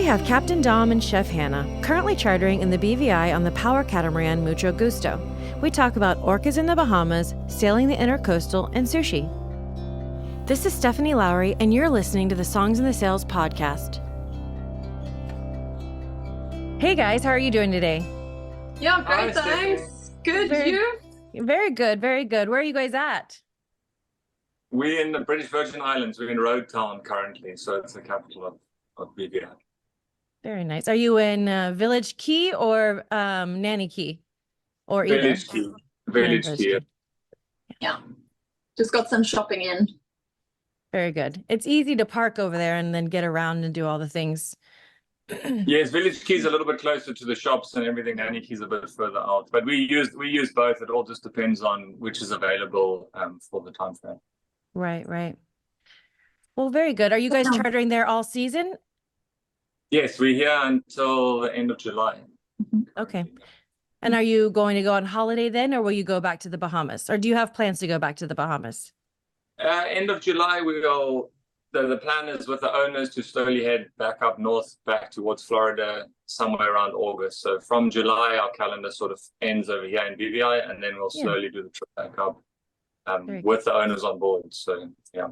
have Captain Dom and Chef Hannah, currently chartering in the BVI on the power catamaran Mucho Gusto. We talk about orcas in the Bahamas, sailing the intercoastal, and sushi. This is Stephanie Lowrey, and you're listening to the Songs in the Sails podcast. Hey guys, how are you doing today? Yeah, great, thanks. Good, you? Very good, very good. Where are you guys at? We're in the British Virgin Islands. We're in Road Town currently, so it's the capital of BVI. Very nice. Are you in Village Key or Nanny Key? Or either? Village Key. Village Key. Yeah. Just got some shopping in. Very good. It's easy to park over there and then get around and do all the things. Yes, Village Key is a little bit closer to the shops and everything. Nanny Key is a bit further out. But we use both. It all just depends on which is available for the time frame. Right. Well, very good. Are you guys chartering there all season? Yes, we're here until the end of July. Okay. And are you going to go on holiday then, or will you go back to the Bahamas? Or do you have plans to go back to the Bahamas? End of July, we will. The plan is with the owners to slowly head back up north, back towards Florida, somewhere around August. So from July, our calendar sort of ends over here in BVI, and then we'll slowly do the trip back up with the owners on board. So, yeah.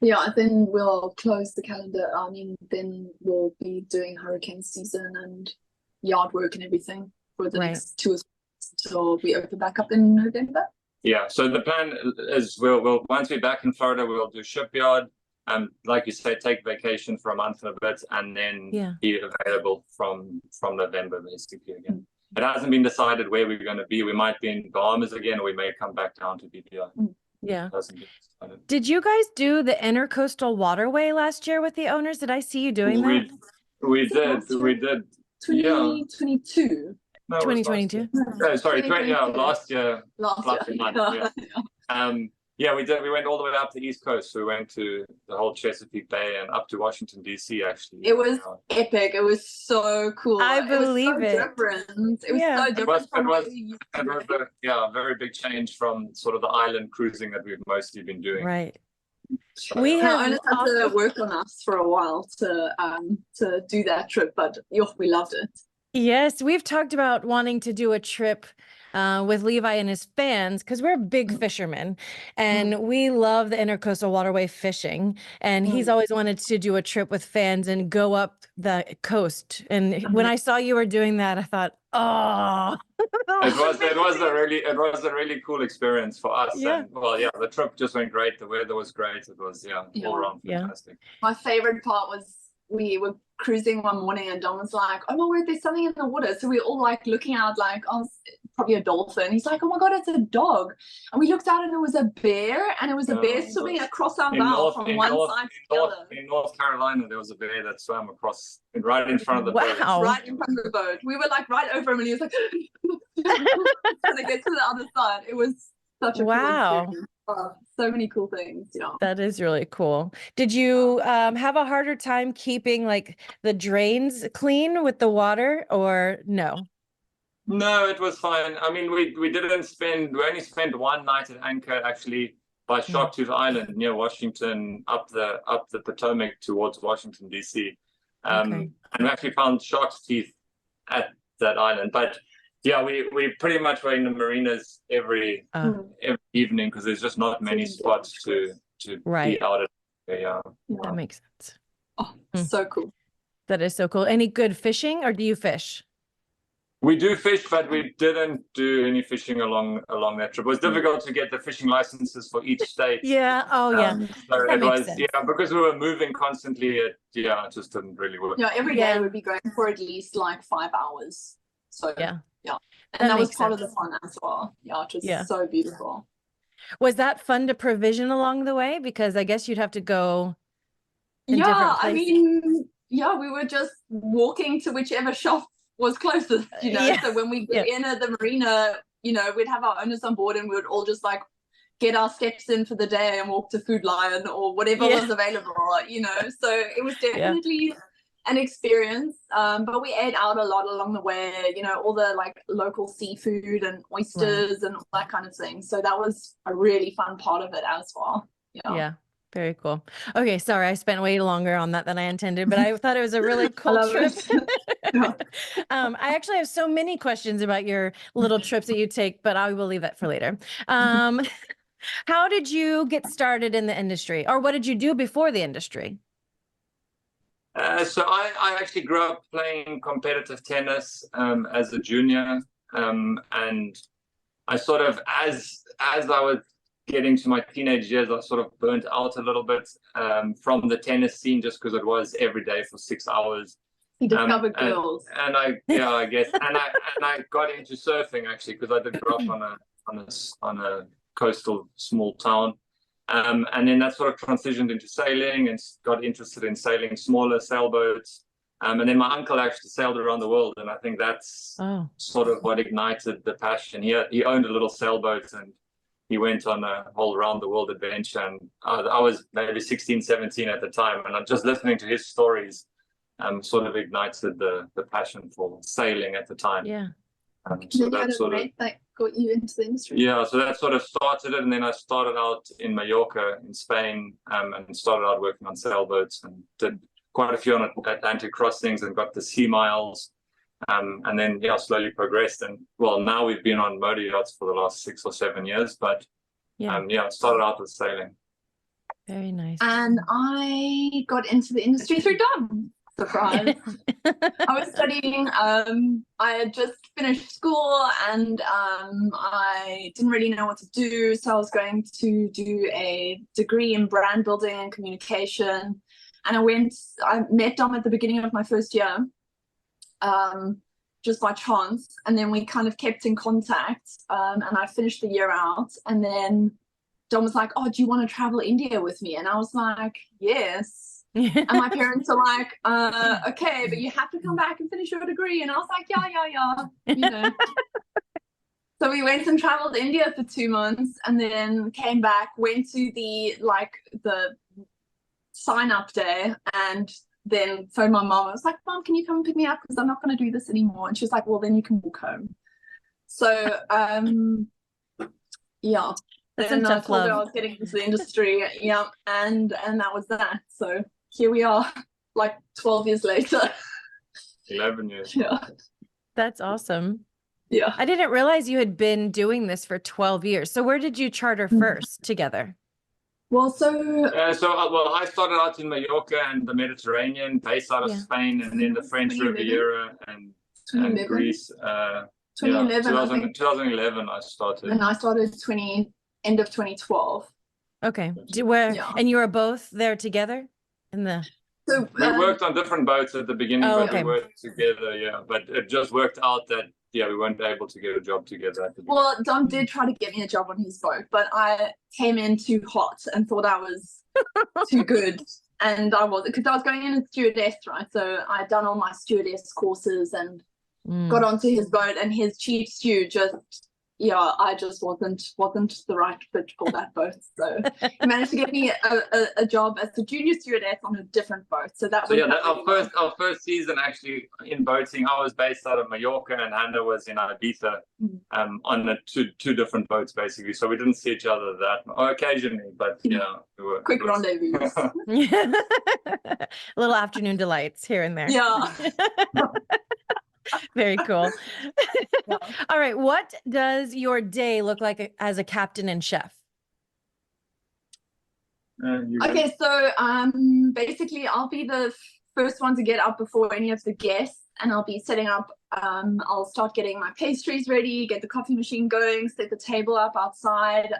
Yeah, then we'll close the calendar. I mean, then we'll be doing hurricane season and yard work and everything for the next 2 weeks until we open back up in November. Yeah, so the plan is we'll once we're back in Florida, we'll do shipyard. Like you say, take vacation for a month and a bit, and then be available from November basically again. It hasn't been decided where we're going to be. We might be in Bahamas again, or we may come back down to BVI. Yeah. Did you guys do the intercoastal waterway last year with the owners? Did I see you doing that? We did. 2022. No, 2022. No, sorry, last year. Last year. Yeah, we did. We went all the way up the East Coast. So we went to the whole Chesapeake Bay and up to Washington, D.C. Actually, it was epic. It was so cool. I believe it. Different. It was so different. It was a very big change from sort of the island cruising that we've mostly been doing. Right. So, we had to work on us for a while to do that trip, but we loved it. Yes, we've talked about wanting to do a trip with Levi and his fans because we're big fishermen and we love the intercoastal waterway fishing. And he's always wanted to do a trip with fans and go up the coast. And when I saw you were doing that, I thought, oh, it was a really cool experience for us. Yeah. And the trip just went great. The weather was great. It was all around fantastic. My favorite part was we were cruising one morning and Dom was like, oh my word, there's something in the water. So we were all like looking out like, oh, probably a dolphin. He's like, oh my God, it's a dog. And we looked out and it was a bear, and it was a bear swimming across our bow from one side to the other. In North Carolina, there was a bear that swam across right in front of the boat. Right in front of the boat. We were like right over him and he was like, trying to get to the other side. It was such a cool experience. So many cool things. That is really cool. Did you have a harder time keeping like the drains clean with the water, or no? No, it was fine. I mean, we only spent one night at anchor actually by Sharktooth Island near Washington, up the Potomac towards Washington DC, and we actually found shark's teeth at that island. But yeah, we pretty much were in the marinas every evening because there's just not many spots to be out at. Yeah, that makes sense. Oh, so cool. That is so cool. Any good fishing, or do you fish? We do fish, but we didn't do any fishing along that trip. It was difficult to get the fishing licenses for each state. Yeah. Oh, yeah. So it was, because we were moving constantly. It just didn't really work. Yeah, every day we'd be going for at least like 5 hours. So and that was part of the fun as well. Yeah, it was so beautiful. Was that fun to provision along the way? Because I guess you'd have to go. In different places. I mean, we were just walking to whichever shop was closest, so when we get in at the marina, we'd have our owners on board and we would all just like get our steps in for the day and walk to Food Lion or whatever was available, so it was definitely an experience, but we ate out a lot along the way, all the like local seafood and oysters and all that kind of thing, so that was a really fun part of it as well. Very cool. Okay, sorry, I spent way longer on that than I intended, but I thought it was a really cool trip. I actually have so many questions about your little trips that you take, but I will leave that for later. How did you get started in the industry, or what did you do before the industry? So I actually grew up playing competitive tennis as a junior, and I sort of, as I was getting to my teenage years, I sort of burnt out a little bit from the tennis scene, just because it was every day for 6 hours. He discovered girls, and I guess, and I got into surfing actually, because I did grow up on a coastal small town, and then that sort of transitioned into sailing, and got interested in sailing smaller sailboats. And then my uncle actually sailed around the world, and I think that's sort of what ignited the passion. He owned a little sailboat, and he went on a whole round-the-world adventure. And I was maybe 16, 17 at the time, and I'm just listening to his stories sort of ignited the passion for sailing at the time. Yeah. So that sort of that got you into the industry. Yeah, so that sort of started it, and then I started out in Mallorca in Spain, and started out working on sailboats, and did quite a few on Atlantic crossings, and got the sea miles, and then slowly progressed. And well, now we've been on motor yachts for the last 6 or 7 years, but it started out with sailing. Very nice. And I got into the industry through Dom. Surprise. I was studying, I had just finished school, and I didn't really know what to do, so I was going to do a degree in brand building and communication. And I met Dom at the beginning of my first year, just by chance, and then we kind of kept in contact, and I finished the year out, and then Dom was like, "Oh, do you want to travel India with me?" And I was like, "Yes." And my parents are like, "Okay, but you have to come back and finish your degree." And I was like, yeah. So we went and traveled India for 2 months, and then came back, went to the sign up day, and then phoned my mom. I was like, "Mom, can you come and pick me up, because I'm not going to do this anymore?" And she was like, "Well, then you can walk home." So That's and some I tough told her I love. was getting into the industry, and that was that. So here we are, like 12 years later. 11 years. Yeah. That's awesome. Yeah. I didn't realize you had been doing this for 12 years. So where did you charter first together? Well, I started out in Mallorca and the Mediterranean, based out of Spain, and then the French Riviera and Greece. 2011, 2011 I started. And I started end of 2012. Okay. And you were both there together in the... So we worked on different boats at the beginning, we worked together, but it just worked out that we weren't able to get a job together at the beginning. Well, Dom did try to get me a job on his boat, but I came in too hot and thought I was too good. And I wasn't, because I was going in as stewardess, right? So I'd done all my stewardess courses and got onto his boat, and his chief stew I just wasn't the right fit for that boat. So he managed to get me a job as a junior stewardess on a different boat. So that was our first season actually in boating. I was based out of Mallorca, and Hannah was in Ibiza, on the two different boats basically. So we didn't see each other occasionally, but we were quick rendezvous. Little afternoon delights here and there. Yeah. Very cool. All right. What does your day look like as a captain and chef? Okay, so basically I'll be the first one to get up before any of the guests, and I'll be setting up. I'll start getting my pastries ready, get the coffee machine going, set the table up outside,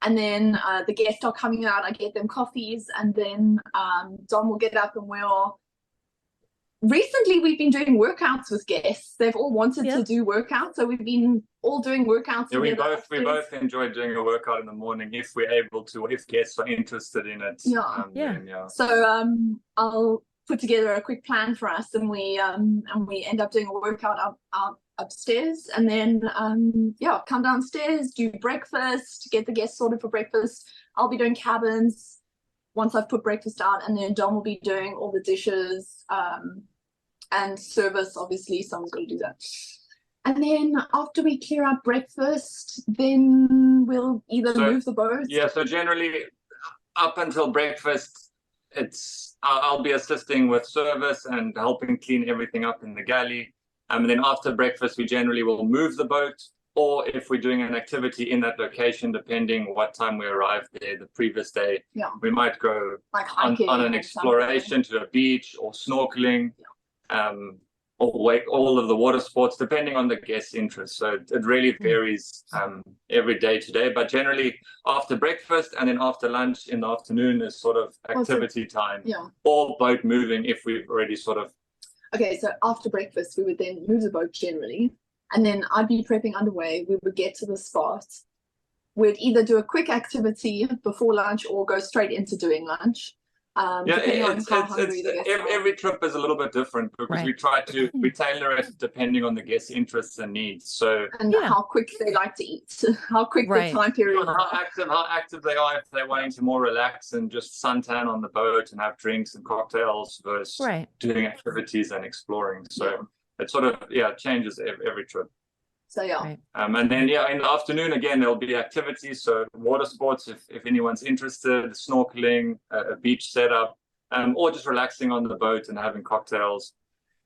and then the guests are coming out. I get them coffees, and then Dom will get up, and recently we've been doing workouts with guests. They've all wanted to do workouts, so we've been all doing workouts. Yeah, we both enjoy doing a workout in the morning if we're able to, if guests are interested in it. So I'll put together a quick plan for us, and we end up doing a workout upstairs, and then come downstairs, do breakfast, get the guests sorted for breakfast. I'll be doing cabins once I've put breakfast out, and then Dom will be doing all the dishes and service. Obviously, someone's got to do that. And then after we clear up breakfast, then we'll either move the boat. Yeah, so generally up until breakfast, I'll be assisting with service and helping clean everything up in the galley. And then after breakfast, we generally will move the boat, or if we're doing an activity in that location, depending what time we arrived there the previous day, we might go like hiking on an exploration to a beach or snorkeling, or all of the water sports, depending on the guest's interest. So it really varies every day to day. But generally, after breakfast and then after lunch in the afternoon is sort of activity time, or boat moving if we've already sort of. Okay, so after breakfast, we would then move the boat generally. And then I'd be prepping underway. We would get to the spot. We'd either do a quick activity before lunch or go straight into doing lunch. Every trip is a little bit different because we tailor it depending on the guest's interests and needs. So how quick they like to eat, how quick the time period, how active they are, if they're wanting to more relax and just suntan on the boat and have drinks and cocktails versus doing activities and exploring. So it sort of changes every trip. So and then in the afternoon again there'll be activities, so water sports if anyone's interested, snorkeling, a beach setup, or just relaxing on the boat and having cocktails.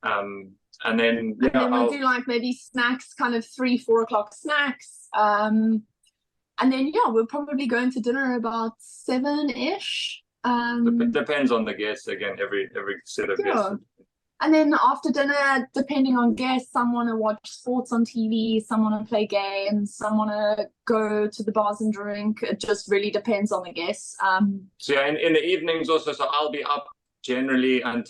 And then we do like maybe snacks, kind of 3-4 o'clock snacks. And then we'll probably go into dinner about 7-ish. Depends on the guests again. Every set of guests. And then after dinner, depending on guests, some want to watch sports on TV, some want to play games, some want to go to the bars and drink. It just really depends on the guests. So in the evenings also, so I'll be up generally I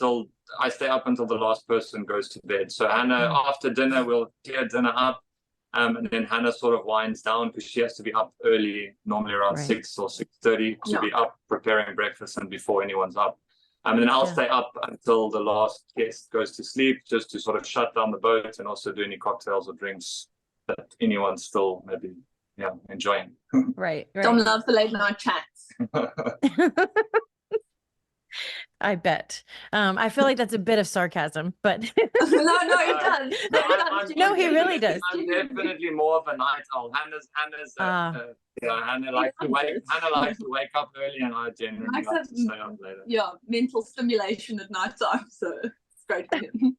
stay up until the last person goes to bed. So Hannah, after dinner, we'll clear dinner up. And then Hannah sort of winds down because she has to be up early, normally around 6 or 6:30 to be up preparing breakfast and before anyone's up. And then I'll stay up until the last guest goes to sleep, just to sort of shut down the boat and also do any cocktails or drinks that anyone's still maybe enjoying. Right. Dom loves the late night chats. I bet. I feel like that's a bit of sarcasm, but no, it does. No, he really does. I'm definitely more of a night owl. Hannah likes to wake up early, and I generally like to stay up later. Yeah, mental stimulation at night time, so it's great for him.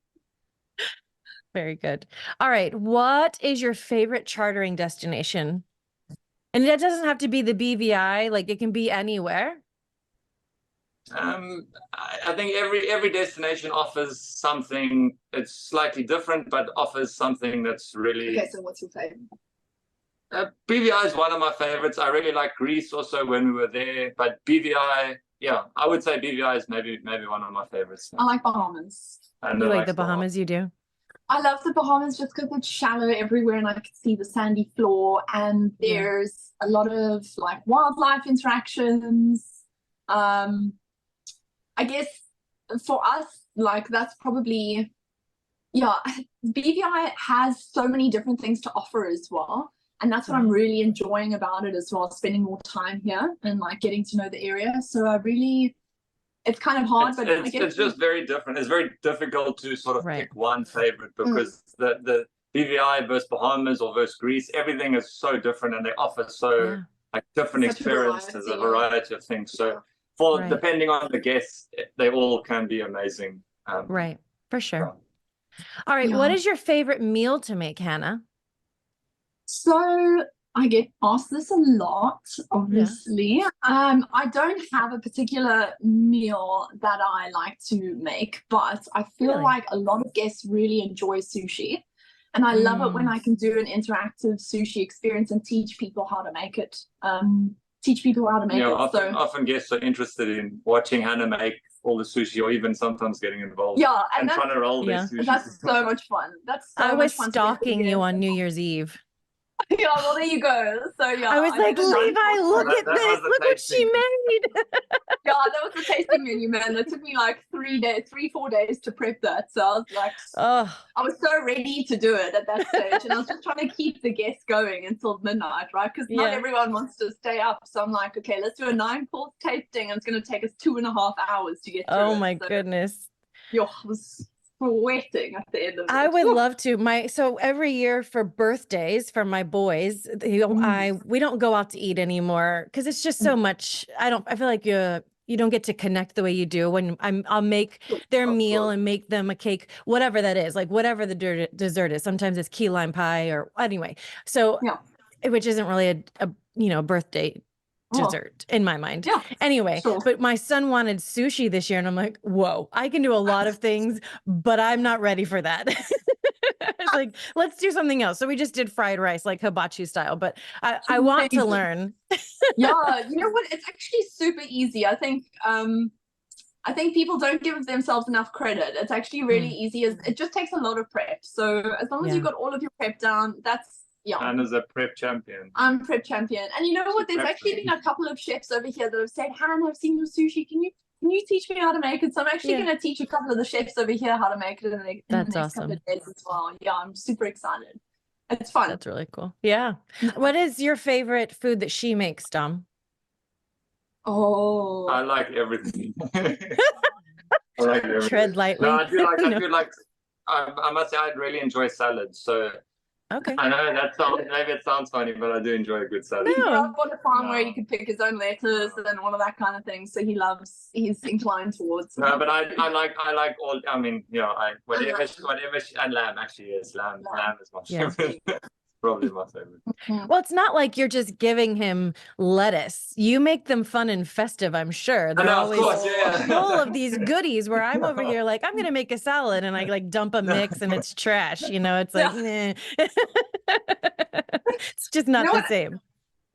Very good. All right, what is your favorite chartering destination? And that doesn't have to be the BVI, like it can be anywhere. I think every destination offers something. It's slightly different, but offers something that's really. Okay, so what's your favorite? BVI is one of my favorites. I really like Greece also when we were there, but BVI, I would say BVI is maybe one of my favorites. I like Bahamas. You like the Bahamas, you do? I love the Bahamas just because it's shallow everywhere and I can see the sandy floor and there's a lot of like wildlife interactions. I guess for us, like that's probably, BVI has so many different things to offer as well. And that's what I'm really enjoying about it as well, spending more time here and like getting to know the area. So it's kind of hard, but I guess it's just very different. It's very difficult to sort of pick one favorite because the BVI versus Bahamas or versus Greece, everything is so different and they offer like different experiences, a variety of things. So depending on the guests, they all can be amazing. Right, for sure. All right, what is your favorite meal to make, Hannah? So I get asked this a lot, obviously. I don't have a particular meal that I like to make, but I feel like a lot of guests really enjoy sushi. And I love it when I can do an interactive sushi experience and teach people how to make it. Often guests are interested in watching Hannah make all the sushi or even sometimes getting involved and trying to roll their sushi. That's so much fun. I was stalking you on New Year's Eve. Well, there you go. So I was like, Levi, look at this. Look what she made. That was the tasting menu, man. It took me like 3-4 days to prep that. So I was like, I was so ready to do it at that stage. And I was just trying to keep the guests going until midnight, right? Because not everyone wants to stay up. So I'm like, okay, let's do a 9-course tasting. And it's going to take us 2.5 hours to get through my goodness. It was sweating at the end of it. I would love to. So every year for birthdays for my boys, we don't go out to eat anymore because it's just so much. I feel like you don't get to connect the way you do when I'll make their meal and make them a cake, whatever that is, like whatever the dessert is. Sometimes it's key lime pie or anyway. So, which isn't really a birthday dessert in my mind. Yeah. Anyway, but my son wanted sushi this year and I'm like, whoa, I can do a lot of things, but I'm not ready for that. It's like, let's do something else. So we just did fried rice, like hibachi style, but I want to learn. Yeah. You know what? It's actually super easy. I think people don't give themselves enough credit. It's actually really easy. It just takes a lot of prep. So as long as you've got all of your prep down, that's Hannah's a prep champion. I'm prep champion. And you know what? There's actually been a couple of chefs over here that have said, Hannah, I've seen your sushi. Can you teach me how to make it? So I'm actually going to teach a couple of the chefs over here how to make it in the next couple of days as well. Yeah, I'm super excited. It's fun. That's really cool. Yeah. What is your favorite food that she makes, Dom? Oh, I like everything. I like everything. Tread lightly. No, I feel like I must say I really enjoy salads. So okay. I know maybe it sounds funny, but I do enjoy a good salad. He grew up on a farm where he could pick his own lettuce and all of that kind of thing. So he's inclined towards. No, but I like all. I mean, whatever, and lamb actually is lamb. Lamb is my favorite. Probably my favorite. Well, it's not like you're just giving him lettuce. You make them fun and festive, I'm sure. They're always full of these goodies where I'm over here like, I'm going to make a salad and I like dump a mix and it's trash. It's like, nah. It's just not the same.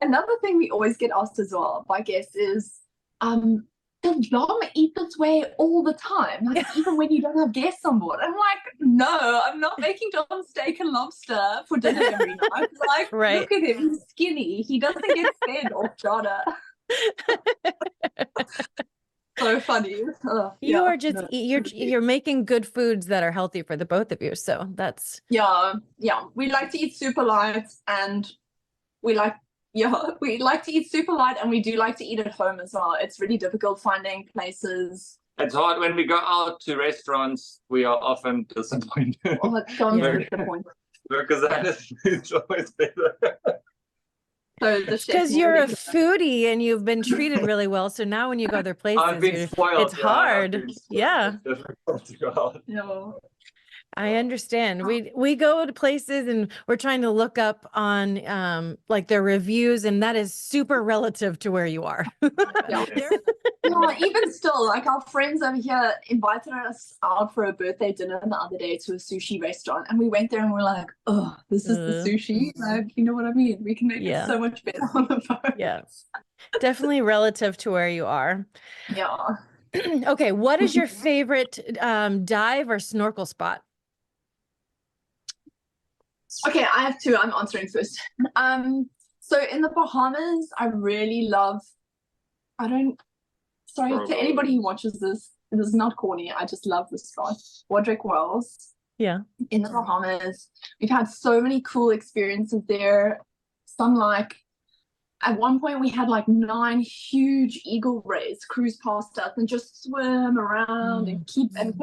Another thing we always get asked as well by guests is, does Dom eat this way all the time? Like even when you don't have guests on board? I'm like, no, I'm not making Dom steak and lobster for dinner every night. Like, look at him, he's skinny. He doesn't get fed off charter. So funny. You're making good foods that are healthy for the both of you. So that's we like to eat super light and we like to eat super light and we do like to eat at home as well. It's really difficult finding places. It's hard when we go out to restaurants. We are often disappointed. Oh, it's so disappointed. Because that is always better. Because you're a foodie and you've been treated really well. So now when you go other places, it's hard. Yeah. It's difficult to go out. No. I understand. We go to places and we're trying to look up on like their reviews, and that is super relative to where you are. Even still, like our friends over here invited us out for a birthday dinner the other day to a sushi restaurant, and we went there and we're like, oh, this is the sushi. Like, you know what I mean? We can make it so much better on the phone. Yeah, definitely relative to where you are. Yeah. Okay, what is your favorite dive or snorkel spot? Okay, I have two. I'm answering first. So in the Bahamas, I really love. To anybody who watches this, it is not corny. I just love this spot, Wadrick Wells. Yeah. In the Bahamas, we've had so many cool experiences there. Some like. At one point, we had like 9 huge eagle rays cruise past us and just swim around and kept and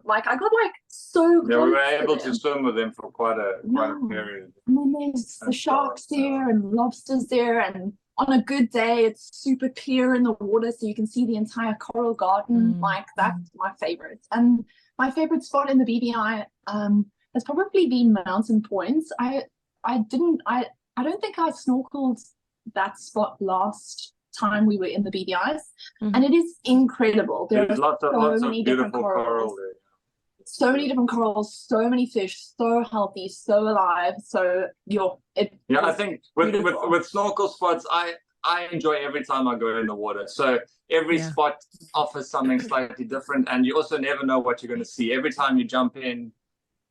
like I got like so close. Yeah, we were able to swim with them for quite a period. And then there's the sharks there and lobsters there, and on a good day, it's super clear in the water, so you can see the entire coral garden. Like that's my favorite. And my favorite spot in the BVI has probably been Mountain Points. I don't think I snorkeled that spot last time we were in the BVIs, and it is incredible. There's lots of beautiful coral there. So many different corals, so many fish, so healthy, so alive. So I think with snorkel spots, I enjoy every time I go in the water. So every spot offers something slightly different, and you also never know what you're going to see. Every time you jump in,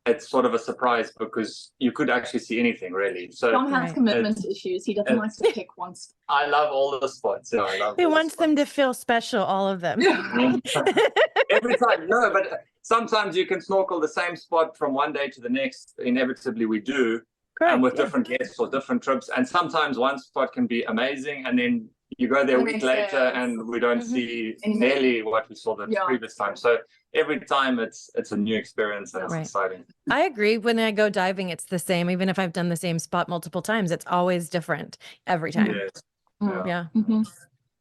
it's sort of a surprise because you could actually see anything really. So Tom has commitment issues. He doesn't like to pick one spot. I love all the spots. He wants them to feel special, all of them. Every time, no, but sometimes you can snorkel the same spot from one day to the next. Inevitably, we do. Correct, and with different guests or different trips. And sometimes one spot can be amazing, and then you go there a The week next later day. and we don't see Anything. nearly what we saw the previous time. So every time it's a new experience and it's exciting. I agree. When I go diving, it's the same. Even if I've done the same spot multiple times, it's always different every time. Yes. Yeah. Mm-hmm.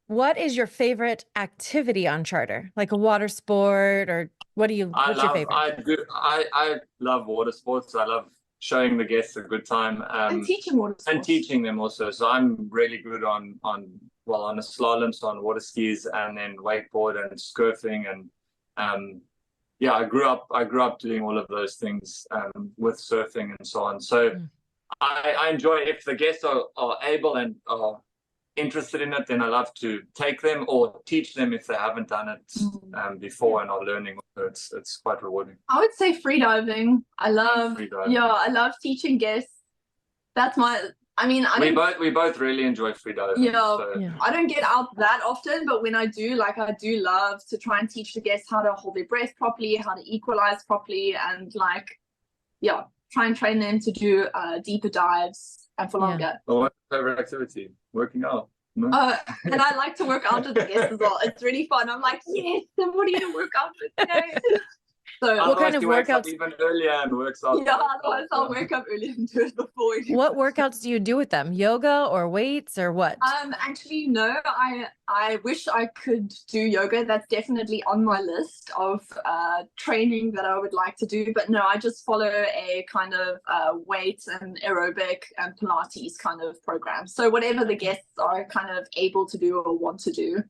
What is your favorite activity on charter? Like a water sport, or what's your favorite? I love water sports. I love showing the guests a good time. And teaching water sports. And teaching them also. So I'm really good on a slalom, so on water skis, and then wakeboard and surfing, and I grew up doing all of those things with surfing and so on. So I enjoy, if the guests are able and are interested in it, then I love to take them or teach them if they haven't done it before and are learning. So it's quite rewarding. I would say freediving. I love freediving. I love teaching guests. That's we both really enjoy freediving. I don't get out that often, but when I do, I do love to try and teach the guests how to hold their breath properly, how to equalize properly, and try and train them to do deeper dives and for longer. Well, what's your favorite activity? Working out. No? And I like to work out with the guests as well. It's really fun. I'm like, yes, somebody to work out with today. So what kind of workouts? Even earlier and works out. Yeah, otherwise I'll wake up early and do it before. What workouts do you do with them? Yoga or weights or what? Actually, no. I wish I could do yoga. That's definitely on my list of training that I would like to do. But no, I just follow a kind of weight and aerobic and Pilates kind of program. So whatever the guests are kind of able to do or want to do.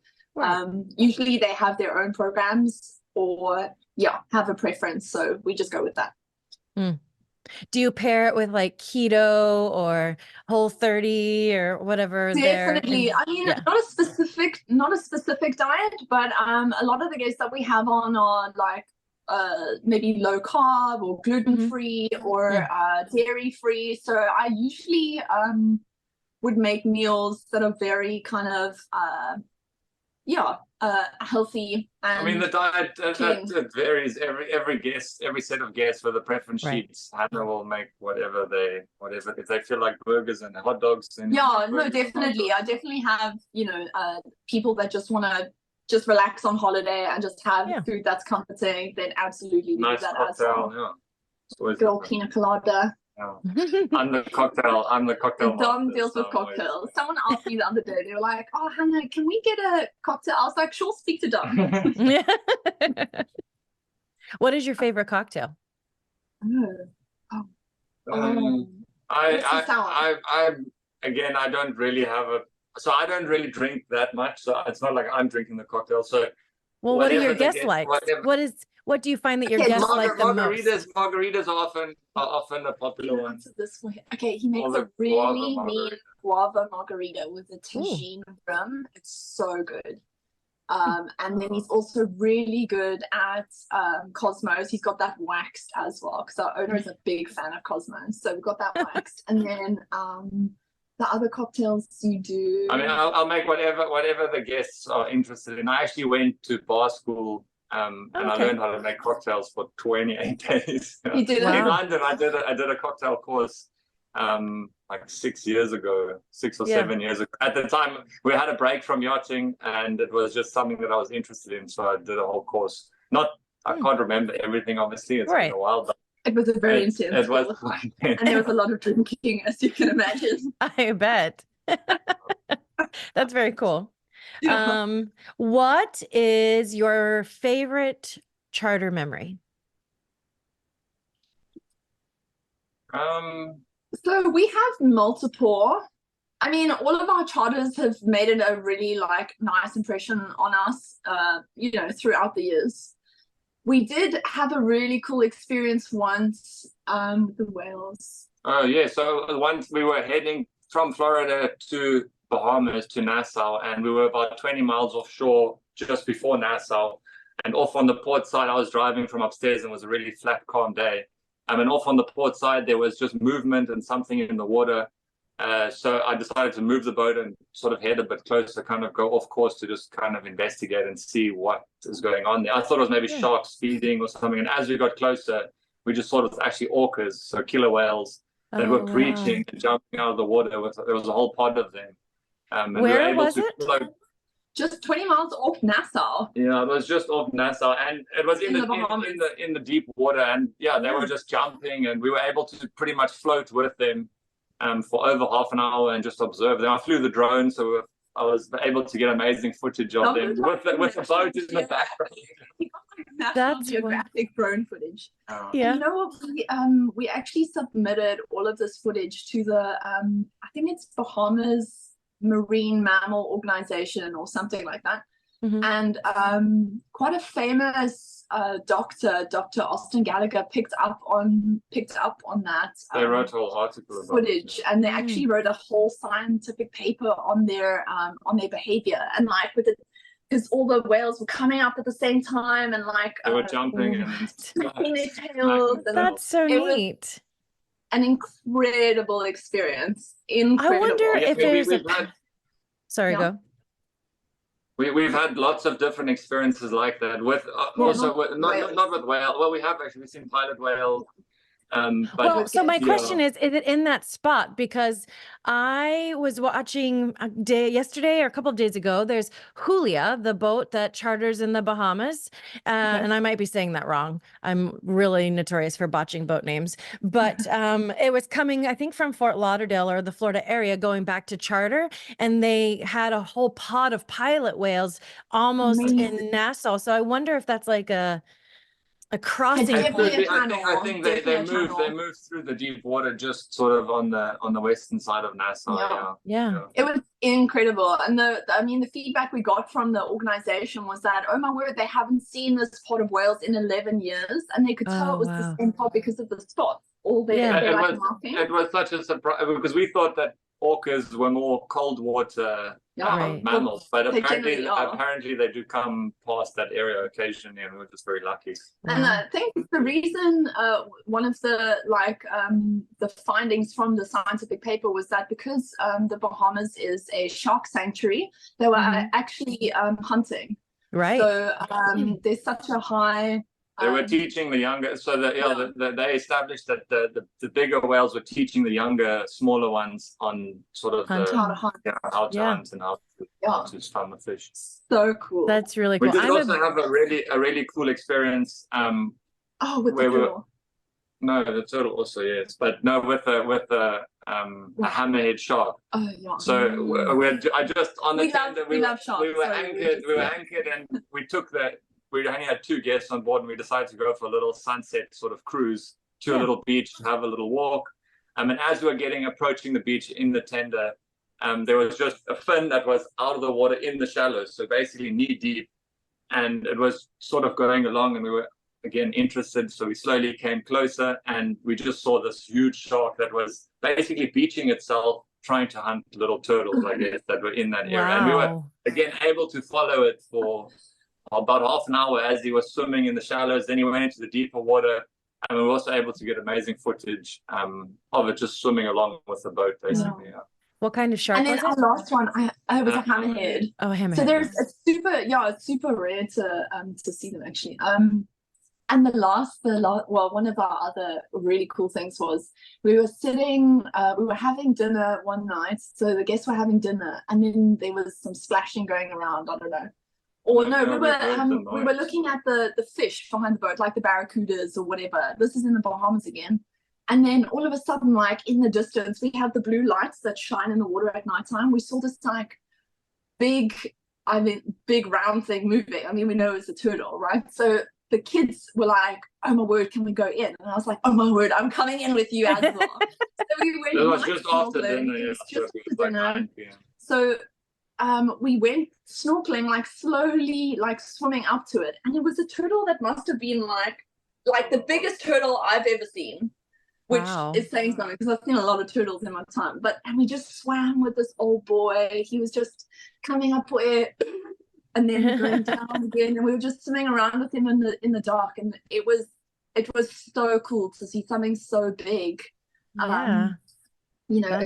Usually they have their own programs or have a preference, so we just go with that. Do you pair it with like keto or Whole30 or whatever? Definitely. I mean, not a specific diet, but a lot of the guests that we have on are like maybe low carb or gluten free or dairy free. So I usually would make meals that are very kind of healthy. And I mean, the diet that varies. Every set of guests with the preference sheets, Hannah will make whatever if they feel like burgers and hot dogs. And definitely. I definitely have people that just want to just relax on holiday and just have food that's comforting. Then absolutely do nice that cocktail, as well. Good old pina colada. I'm the cocktail. Dom deals with cocktails. Someone asked me the other day, they were like, "Oh, Hannah, can we get a cocktail?" I was like, "Sure, speak to Dom." What is your favorite cocktail? I don't really I don't really drink that much, so it's not like I'm drinking the cocktail. So what are your guests like? What do you find that your guests like the most? Margaritas are often a popular one. This way. Okay, he makes a really mean guava margarita with a tagine rum. It's so good. And then he's also really good at Cosmos. He's got that waxed as well, because our owner is a big fan of Cosmos. So we've got that waxed. And then the other cocktails you do. I mean, I'll make whatever the guests are interested in. I actually went to bar school. And I learned how to make cocktails for 28 days. You did in London. I did a cocktail course like 6 years ago, 6 or 7 years ago. At the time, we had a break from yachting, and it was just something that I was interested in. So I did a whole course. I can't remember everything, obviously. It's been a while, but it was a very intense. It was quite and there was a lot of drinking, as you can imagine. I bet. That's very cool. What is your favorite charter memory? So we have multiple. I mean, all of our charters have made it a really nice impression on us, throughout the years. We did have a really cool experience once with the whales. Oh yeah, so once we were heading from Florida to Bahamas to Nassau, and we were about 20 miles offshore just before Nassau, and off on the port side I was driving from upstairs, and it was a really flat, calm day, and off on the port side there was just movement and something in the water, so I decided to move the boat and sort of head a bit closer, kind of go off course to just kind of investigate and see what is going on there. I thought it was maybe sharks feeding or something, and as we got closer we just saw it was actually orcas, so killer whales that were breaching and jumping out of the water. There was a whole pod of them. And Where was it? Float. Just 20 miles off Nassau. Yeah, it was just off Nassau, and it was in the Bahamas, in the deep water, and they were just jumping, and we were able to pretty much float with them for over half an hour and just observe them. I flew the drone, so I was able to get amazing footage of them with the boat in the background. National Geographic drone footage. Yeah. You know what? We actually submitted all of this footage to the I think it's Bahamas Marine Mammal Organization or something like that. And quite a famous doctor, Dr. Austin Gallagher, picked up on that. They wrote a whole article about footage, and they actually wrote a whole scientific paper on their behavior, and like with it, because all the whales were coming up at the same time, and like they were jumping and smacking their tails. That's so neat. An incredible experience. Incredible. I wonder if there's Sorry, Yeah. go. We've had lots of different experiences like that with also with, not with whale. Well, we have actually seen pilot whale. But Well, so my question is it in that spot? Because I was watching yesterday or a couple of days ago, there's Julia, the boat that charters in the Bahamas. And I might be saying that wrong. I'm really notorious for botching boat names. But it was coming, I think, from Fort Lauderdale or the Florida area going back to charter. And they had a whole pod of pilot whales almost in Nassau. So I wonder if that's like a crossing I point. think they moved through the deep water just sort of on the western side of Nassau. Yeah. It was incredible. And the feedback we got from the organization was that, oh my word, they haven't seen this pod of whales in 11 years, and they could tell it was the same pod because of the spots. All their marking. It was such a surprise because we thought that orcas were more cold water mammals, but apparently they do come past that area occasionally, and we're just very lucky. And I think the reason one of the findings from the scientific paper was that because the Bahamas is a shark sanctuary, they were actually hunting. Right. So there's such a high. They were teaching the younger, so that they established that the bigger whales were teaching the younger, smaller ones on sort of how to hunt and how to swim the fish. So cool. That's really cool. We did also have a really cool experience. With the turtle. No, the turtle also, yes, but no, with a hammerhead shark. Oh yeah. So we love sharks. We were anchored, and we only had 2 guests on board, and we decided to go for a little sunset sort of cruise to a little beach to have a little walk. And as we were approaching the beach in the tender, there was just a fin that was out of the water in the shallows, so basically knee deep. And it was sort of going along, and we were again interested, so we slowly came closer, and we just saw this huge shark that was basically beaching itself, trying to hunt little turtles, I guess, that were in that area. And we were again able to follow it for about half an hour as he was swimming in the shallows. Then he went into the deeper water, and we were also able to get amazing footage of it just swimming along with the boat, basically. Yeah. What kind of shark was it? And then our last one, I was a hammerhead. Oh, a hammerhead. So it's super rare to see them actually. And one of our other really cool things was we were having dinner one night. So the guests were having dinner, and then there was some splashing going around. I don't know. Or no, we were looking at the fish behind the boat, like the barracudas or whatever. This is in the Bahamas again. And then all of a sudden, like in the distance, we have the blue lights that shine in the water at nighttime. We saw this like big round thing moving. I mean, we know it's a turtle, right? So the kids were like, oh my word, can we go in? And I was like, oh my word, I'm coming in with you as well. So we went. It was just after dinner. So we went snorkeling, like slowly, like swimming up to it, and it was a turtle that must have been like the biggest turtle I've ever seen, which is saying something because I've seen a lot of turtles in my time. And we just swam with this old boy. He was just coming up for air and then going down again, and we were just swimming around with him in the dark, and it was so cool to see something so big. A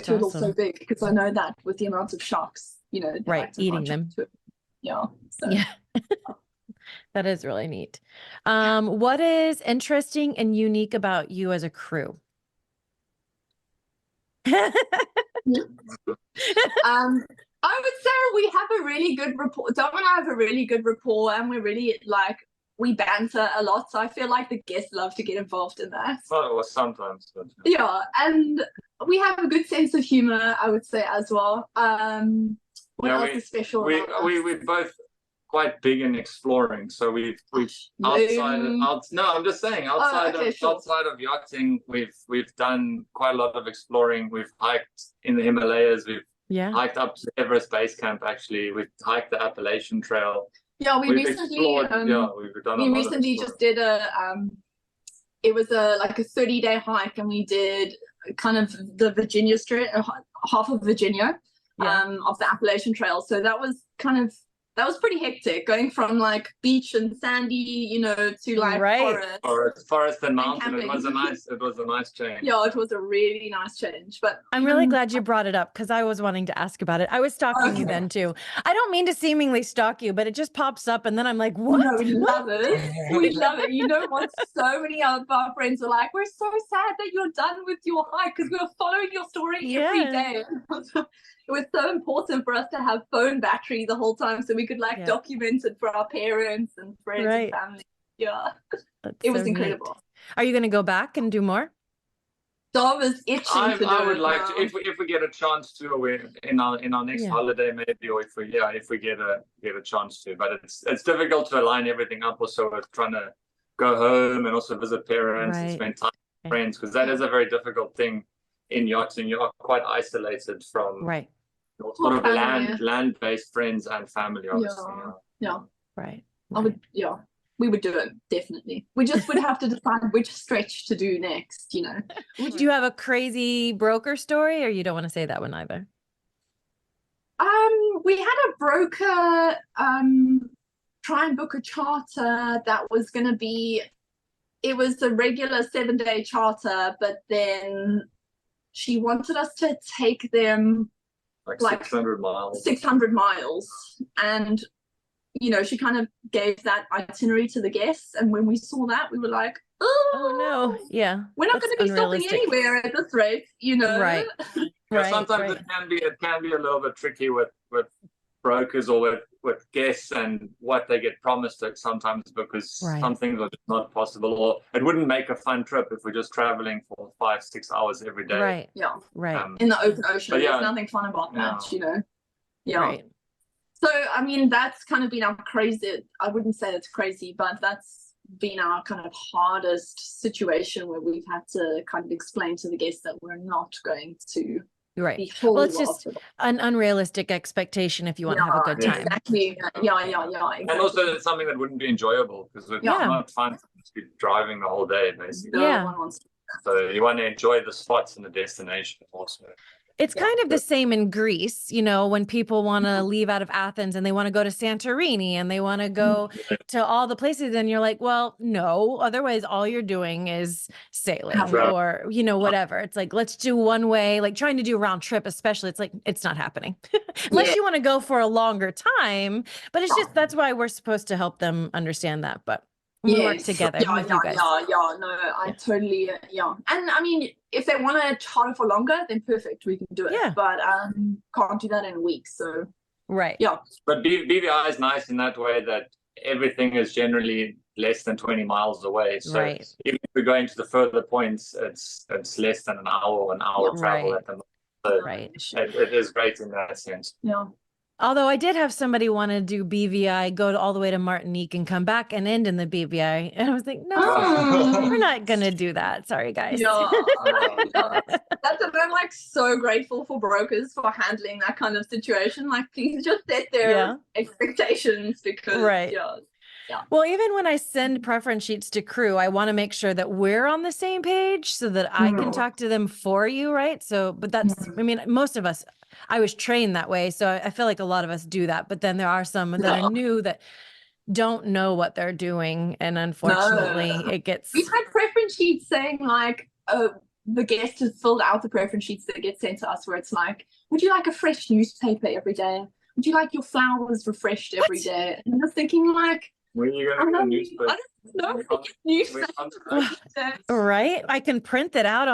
turtle so big, because I know that with the amount of sharks, eating them. That is really neat. What is interesting and unique about you as a crew? I would say we have a really good rapport. Dom and I have a really good rapport, and we're really we banter a lot. So I feel like the guests love to get involved in that. Well, sometimes. But... Yeah, and we have a good sense of humor, I would say, as well. What else is special? We're both quite big in exploring, so we've I'm just saying outside of yachting, we've done quite a lot of exploring. We've hiked in the Himalayas. We've hiked up to Everest Base Camp. Actually, we've hiked the Appalachian Trail. Yeah, we recently just did it was a 30-day hike, and we did kind of the Virginia Strait, half of Virginia, of the Appalachian Trail. So that was pretty hectic, going from beach and sandy, to forest and mountain. It was a nice change. Yeah, it was a really nice change. But I'm really glad you brought it up, because I was wanting to ask about it. I was stalking you then too. I don't mean to seemingly stalk you, but it just pops up, and then I'm like, what? No, we love it. We love it. You know what? So many of our friends were like, we're so sad that you're done with your hike, because we were following your story every day. It was so important for us to have phone battery the whole time, so we could document it for our parents and friends and family. Yeah, it was incredible. Neat. Are you going to go back and do more? Dom is itching to do I would like to, if we get a chance to, in our next holiday maybe, or if we get a chance to. But it's difficult to align everything up. Also, with trying to go home and also visit parents and spend time with friends, because that is a very difficult thing. In yachting, you're quite isolated from sort of land-based friends and family, obviously. Yeah. Right. We would do it, definitely. We just would have to decide which stretch to do next, Do you have a crazy broker story, or you don't want to say that one either? We had a broker try and book a charter that was going to be, it was a regular 7-day charter, but then she wanted us to take them like 600 miles. 600 miles. And, she kind of gave that itinerary to the guests. And when we saw that, we were like, oh no. Yeah. We're not going to be stopping anywhere at this rate, Right. Sometimes it can be a little bit tricky with brokers or with guests and what they get promised sometimes, because some things are just not possible, or it wouldn't make a fun trip if we're just traveling for 5-6 hours every day. Right. Yeah. Right. In the open ocean. There's nothing fun about that, Yeah. Right. So, I mean, that's kind of been our crazy, I wouldn't say it's crazy, but that's been our kind of hardest situation, where we've had to kind of explain to the guests that we're not going to well, it's just an unrealistic expectation if you want to have a good time. Exactly. And also it's something that wouldn't be enjoyable, because it's not fun to be driving the whole day, basically. No one wants to. So you want to enjoy the spots and the destination also. It's kind of the same in Greece, when people want to leave out of Athens and they want to go to Santorini and they want to go to all the places, and you're like, well, no, otherwise all you're doing is sailing or, whatever. It's like, let's do one way, trying to do a round trip, especially. It's like, it's not happening unless you want to go for a longer time. But it's just, that's why we're supposed to help them understand that. But we work together with you guys. I totally, And I mean, if they want to charter for longer, then perfect, we can do it. But can't do that in a week. So but BVI is nice in that way that everything is generally less than 20 miles away. So even if we're going to the further points, it's less than an hour travel at the moment. So it is great in that sense. Although I did have somebody want to do BVI, go all the way to Martinique and come back and end in the BVI. And I was like, no, we're not going to do that. Sorry, guys. That's what I'm so grateful for brokers for handling that kind of situation. Please just set their expectations, because well, even when I send preference sheets to crew, I want to make sure that we're on the same page so that I can talk to them for you. Right. So, but that's, I mean, most of us, I was trained that way. So I feel like a lot of us do that. But then there are some that are new that don't know what they're doing. And unfortunately, it gets. We've had preference sheets saying the guest has filled out the preference sheets that get sent to us, where it's like, would you like a fresh newspaper every day? Would you like your flowers refreshed every day? And you're thinking When are you going to get a newspaper? I don't know. Newspaper. Right? I can print it out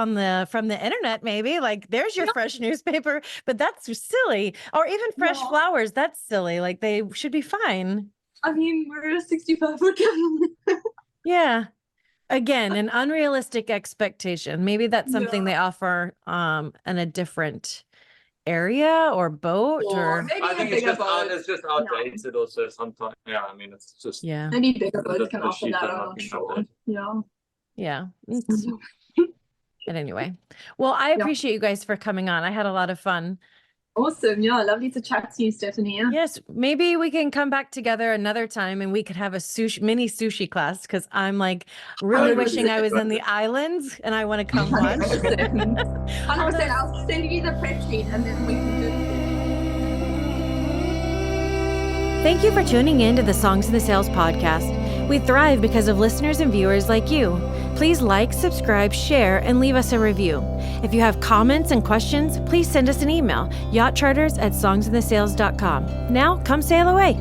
from the internet, maybe. Like, there's your fresh newspaper, but that's silly. Or even fresh flowers, that's silly. Like, they should be fine. I mean, we're a 65-foot cabin. Yeah. Again, an unrealistic expectation. Maybe that's something they offer in a different area or boat, or maybe I think a bigger boat. it's just outdated also sometimes. Yeah, I mean, it's just maybe bigger boats can the offer sheet that. are I'm not not being sure. updated. Yeah. But anyway, well, I appreciate you guys for coming on. I had a lot of fun. Awesome. Yeah, lovely to chat to you, Stephanie. Yes, maybe we can come back together another time and we could have a mini sushi class, because I'm like really wishing I was in the islands and I want to come watch. 100%. I'll send you the prep sheet and then we can do it. Thank you for tuning in to the Songs in the Sails podcast. We thrive because of listeners and viewers like you. Please like, subscribe, share, and leave us a review. If you have comments and questions, please send us an email, YachtCharters@songsinthesails.com. Now, come sail away.